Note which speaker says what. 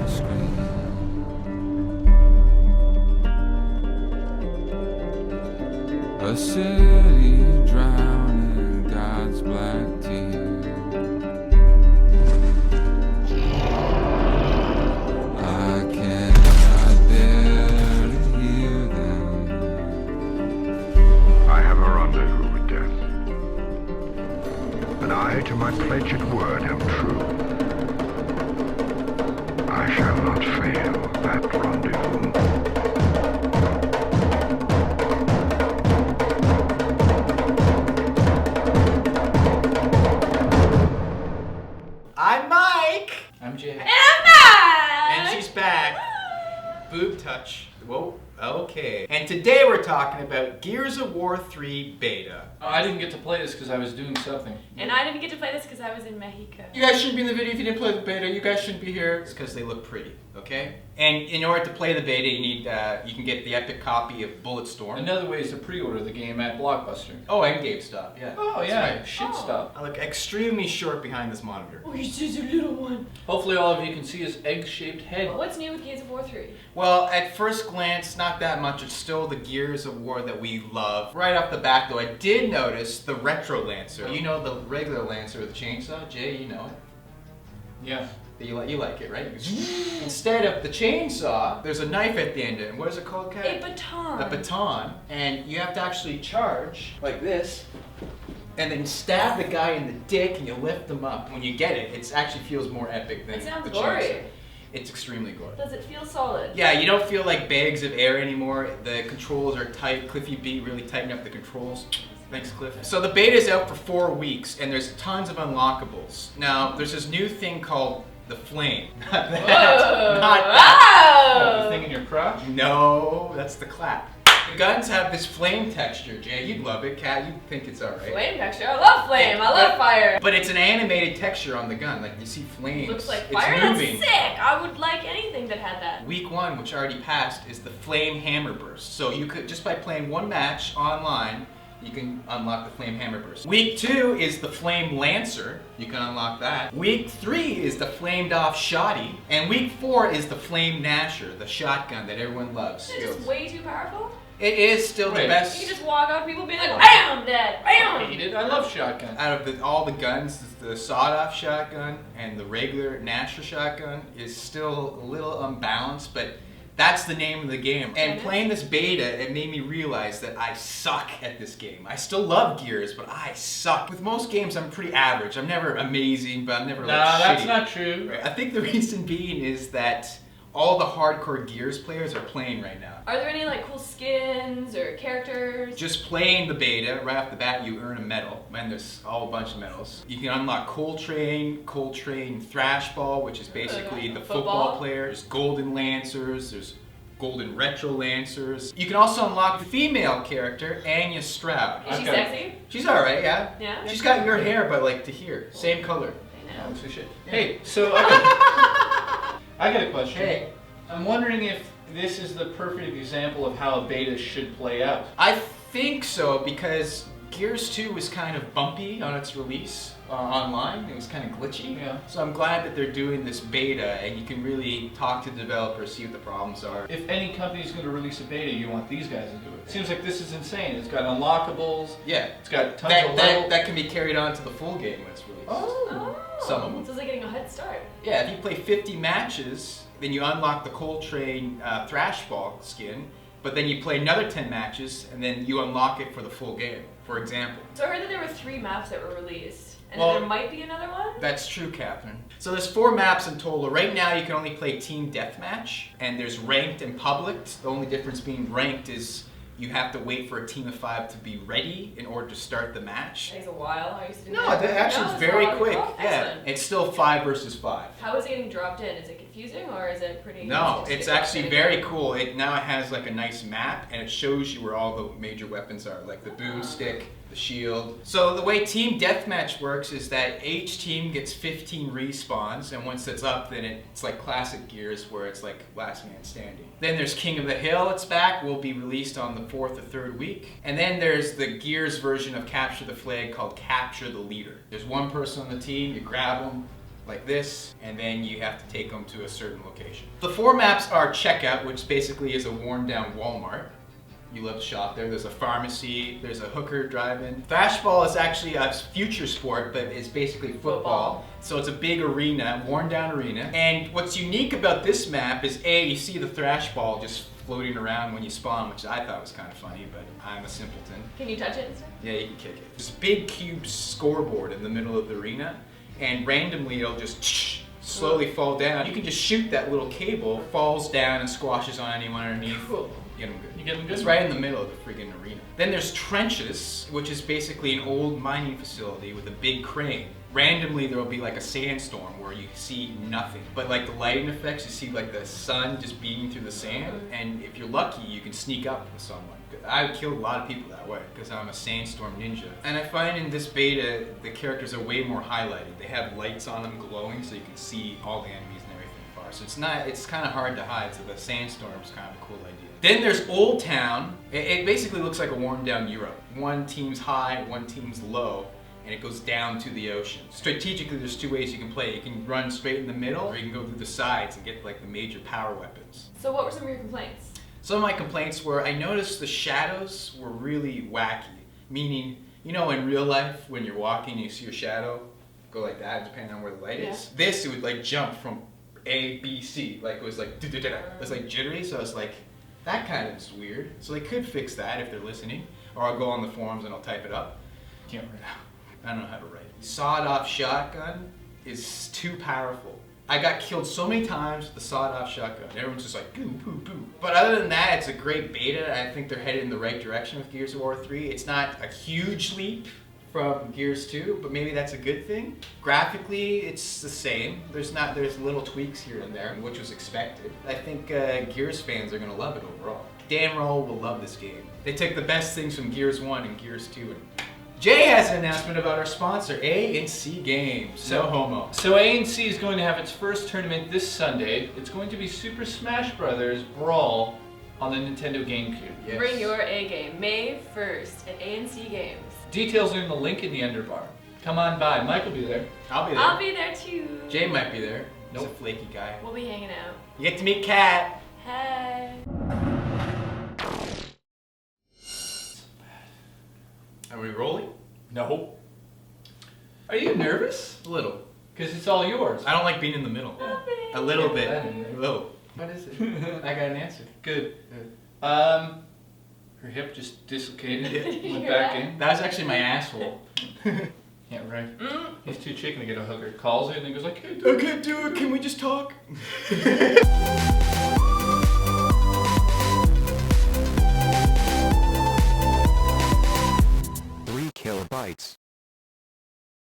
Speaker 1: screen. A city drowning in God's black tears. I cannot bear to hear them.
Speaker 2: I have a rendezvous with death. And I, to my pledged word, am true. I shall not fail that rendezvous.
Speaker 3: I'm Mike!
Speaker 4: I'm Jay.
Speaker 5: And I'm back!
Speaker 3: And she's back. Boob touch. Whoa, okay. And today we're talking about Gears of War 3 Beta.
Speaker 4: Oh, I didn't get to play this because I was doing something.
Speaker 5: And I didn't get to play this because I was in Mexico.
Speaker 3: You guys shouldn't be in the video if you didn't play the beta. You guys shouldn't be here. It's because they look pretty, okay? And in order to play the beta, you need you can get the epic copy of Bulletstorm.
Speaker 4: Another way is to pre-order the game at Blockbuster.
Speaker 3: Oh, and GameStop, yeah.
Speaker 4: Oh
Speaker 3: That's
Speaker 4: yeah,
Speaker 3: right.
Speaker 4: shit
Speaker 5: Oh.
Speaker 4: stuff.
Speaker 3: I look extremely short behind this monitor.
Speaker 5: Oh, he's just a little one.
Speaker 4: Hopefully all of you can see his egg-shaped head.
Speaker 5: What's new with Gears of War 3?
Speaker 3: Well, at first glance, not that much. It's still the Gears of War that we love. Right off the bat, though, I did notice the Retro Lancer. You know the regular Lancer with the chainsaw? Jay, you know it.
Speaker 4: Yeah.
Speaker 3: You like it, right? Instead of the chainsaw, there's a knife at the end of it. What is it called, Kat?
Speaker 5: A baton.
Speaker 3: A baton. And you have to actually charge like this, and then stab the guy in the dick, and you lift them up. When you get it, it actually feels more epic than
Speaker 5: It sounds
Speaker 3: the
Speaker 5: gory.
Speaker 3: chainsaw. It's extremely gory.
Speaker 5: Does it feel solid?
Speaker 3: Yeah, you don't feel like bags of air anymore. The controls are tight. Cliffy B really tightened up the controls. Thanks, Cliff. So the beta is out for 4 weeks, and there's tons of unlockables. Now, there's this new thing called the Flame. Not that.
Speaker 5: Whoa.
Speaker 3: Not that.
Speaker 4: Oh, the thing in your crotch?
Speaker 3: No, that's the clap. The guns have this flame texture, Jay. You'd love it, Kat. You'd think it's alright.
Speaker 5: Flame texture. I love flame. I love fire.
Speaker 3: But it's an animated texture on the gun. Like, you see flames.
Speaker 5: Looks like
Speaker 3: It's
Speaker 5: fire. That's
Speaker 3: moving.
Speaker 5: sick. I would like anything that had that.
Speaker 3: Week 1, which already passed, is the Flame Hammer Burst. So you could, just by playing one match online, you can unlock the Flame Hammer Burst. Week 2 is the Flame Lancer. You can unlock that. Week 3 is the Flamed Off Shotty. And Week 4 is the Flame Gnasher, the shotgun that everyone loves.
Speaker 5: Is it just way too powerful?
Speaker 3: It is still the
Speaker 4: Wait.
Speaker 3: best.
Speaker 5: You can just walk up, people be like, BAM! Dead.
Speaker 4: I
Speaker 5: BAM!
Speaker 4: hate it. I love shotgun.
Speaker 3: Out of all the guns, the sawed-off shotgun and the regular Gnasher shotgun is still a little unbalanced, but that's the name of the game. And playing this beta, it made me realize that I suck at this game. I still love Gears, but I suck. With most games, I'm pretty average. I'm never amazing, but I'm never like
Speaker 4: Nah, that's
Speaker 3: shitty.
Speaker 4: not true.
Speaker 3: Right. I think the reason being is that all the hardcore Gears players are playing right now.
Speaker 5: Are there any like cool skins or characters?
Speaker 3: Just playing the beta, right off the bat, you earn a medal. And there's a bunch of medals. You can unlock Coltrane Thrashball, which is basically the football player. There's Golden Lancers, there's Golden Retro Lancers. You can also unlock the female character, Anya Stroud.
Speaker 5: Is she
Speaker 4: Okay.
Speaker 5: sexy?
Speaker 3: She's alright, yeah.
Speaker 5: Yeah?
Speaker 3: She's got your hair, but like to here. Same color.
Speaker 5: I know.
Speaker 3: So shit.
Speaker 4: Hey, so I got a question.
Speaker 3: Hey.
Speaker 4: I'm wondering if this is the perfect example of how a beta should play out.
Speaker 3: I think so, because Gears 2 was kind of bumpy on its release online. It was kind of glitchy.
Speaker 4: Yeah.
Speaker 3: So I'm glad that they're doing this beta, and you can really talk to the developers, see what the problems are.
Speaker 4: If any company is going to release a beta, you want these guys to do it. Seems like this is insane. It's got unlockables.
Speaker 3: Yeah.
Speaker 4: It's got tons of levels.
Speaker 3: That can be carried on to the full game when it's released.
Speaker 5: Oh.
Speaker 3: Some of them.
Speaker 5: So it's like getting a head start.
Speaker 3: Yeah, if you play 50 matches, then you unlock the Coltrane Thrashball skin, but then you play another 10 matches, and then you unlock it for the full game, for example.
Speaker 5: So I heard that there were 3 maps that were released. And
Speaker 3: Well,
Speaker 5: then there might be another one?
Speaker 3: That's true, Catherine. So there's 4 maps in total. Right now you can only play Team Deathmatch, and there's Ranked and Public. The only difference being Ranked is you have to wait for a team of 5 to be ready in order to start the match.
Speaker 5: It takes a while. I used to do
Speaker 3: No,
Speaker 5: that.
Speaker 3: that actually
Speaker 5: No,
Speaker 3: is
Speaker 5: it's
Speaker 3: very
Speaker 5: not.
Speaker 3: quick.
Speaker 5: Oh,
Speaker 3: Yeah,
Speaker 5: excellent.
Speaker 3: it's still 5 versus 5.
Speaker 5: How is it getting dropped in? Is it confusing or is it pretty
Speaker 3: No,
Speaker 5: easy to
Speaker 3: it's
Speaker 5: get
Speaker 3: actually
Speaker 5: dropped in?
Speaker 3: very cool. It now has like a nice map, and it shows you where all the major weapons are, like the boomstick, the shield. So the way Team Deathmatch works is that each team gets 15 respawns, and once it's up, then it's like classic Gears, where it's like last man standing. Then there's King of the Hill, it's back, will be released on the 4th or 3rd week. And then there's the Gears version of Capture the Flag called Capture the Leader. There's one person on the team, you grab them, like this, and then you have to take them to a certain location. The 4 maps are Checkout, which basically is a worn down Walmart. You love to shop there. There's a pharmacy, there's a hooker drive-in. Thrashball is actually a future sport, but it's basically football. So it's a big arena, worn down arena. And what's unique about this map is you see the thrash ball just floating around when you spawn, which I thought was kind of funny, but I'm a simpleton.
Speaker 5: Can you touch it and stuff?
Speaker 3: Yeah, you can kick it. There's a big cube scoreboard in the middle of the arena, and randomly it'll just slowly fall down. You can just shoot that little cable, falls down and squashes on anyone underneath.
Speaker 5: Cool.
Speaker 3: Get them good.
Speaker 4: You get them good?
Speaker 3: It's right in the middle of the friggin' arena. Then there's trenches, which is basically an old mining facility with a big crane. Randomly there will be like a sandstorm where you see nothing. But like the lighting effects, you see like the sun just beating through the sand, and if you're lucky, you can sneak up with someone. I killed a lot of people that way because I'm a sandstorm ninja. And I find in this beta, the characters are way more highlighted. They have lights on them glowing so you can see all the enemies and everything far. So it's kind of hard to hide, so the sandstorm's kind of a cool idea. Then there's Old Town. It basically looks like a worn down Europe. One team's high, one team's low, and it goes down to the ocean. Strategically, there's 2 ways you can play. You can run straight in the middle, or you can go through the sides and get like the major power weapons.
Speaker 5: So what were some of your complaints?
Speaker 3: Some of my complaints were I noticed the shadows were really wacky. Meaning, you know, in real life, when you're walking, you see your shadow go like that, depending on where the light is. This, it would like jump from A, B, C. Like it was like, it was like jittery, so I was like, that kind of is weird. So they could fix that if they're listening. Or I'll go on the forums and I'll type it up.
Speaker 4: Can't write out.
Speaker 3: I don't know how to write. Sawed-off shotgun is too powerful. I got killed so many times with the sawed-off shotgun. Everyone's just like, boo, boo, boo. But other than that, it's a great beta. I think they're headed in the right direction with Gears of War 3. It's not a huge leap from Gears 2, but maybe that's a good thing. Graphically, it's the same. There's little tweaks here and there, which was expected. I think Gears fans are gonna love it overall. Dan Roll will love this game. They took the best things from Gears 1 and Gears 2 and Jay has an announcement about our sponsor, A&C Games. No homo.
Speaker 4: So A&C is going to have its first tournament this Sunday. It's going to be Super Smash Bros. Brawl on the Nintendo GameCube.
Speaker 3: Yes.
Speaker 5: Bring your A game, May 1st at A&C Games.
Speaker 4: Details are in the link in the underbar. Come on by. Mike will be there.
Speaker 3: I'll be there.
Speaker 5: I'll be there too.
Speaker 3: Jay might be there. He's
Speaker 4: Nope.
Speaker 3: a flaky guy.
Speaker 5: We'll be hanging out.
Speaker 3: You get to meet Kat.
Speaker 5: Hey.
Speaker 3: Are we rolling?
Speaker 4: No. Are you nervous?
Speaker 3: A little.
Speaker 4: Because it's all yours.
Speaker 3: I don't like being in the middle. A little bit. A little. What is it? I got an answer.
Speaker 4: Good.
Speaker 3: Good.
Speaker 4: Her hip just dislocated. Went
Speaker 5: Hear
Speaker 4: back
Speaker 5: that?
Speaker 4: in.
Speaker 3: That was actually my asshole.
Speaker 4: Yeah, right.
Speaker 5: Mm.
Speaker 4: He's too chicken to get a hooker. Calls her and then goes like,
Speaker 3: I can't do it. Can we just talk?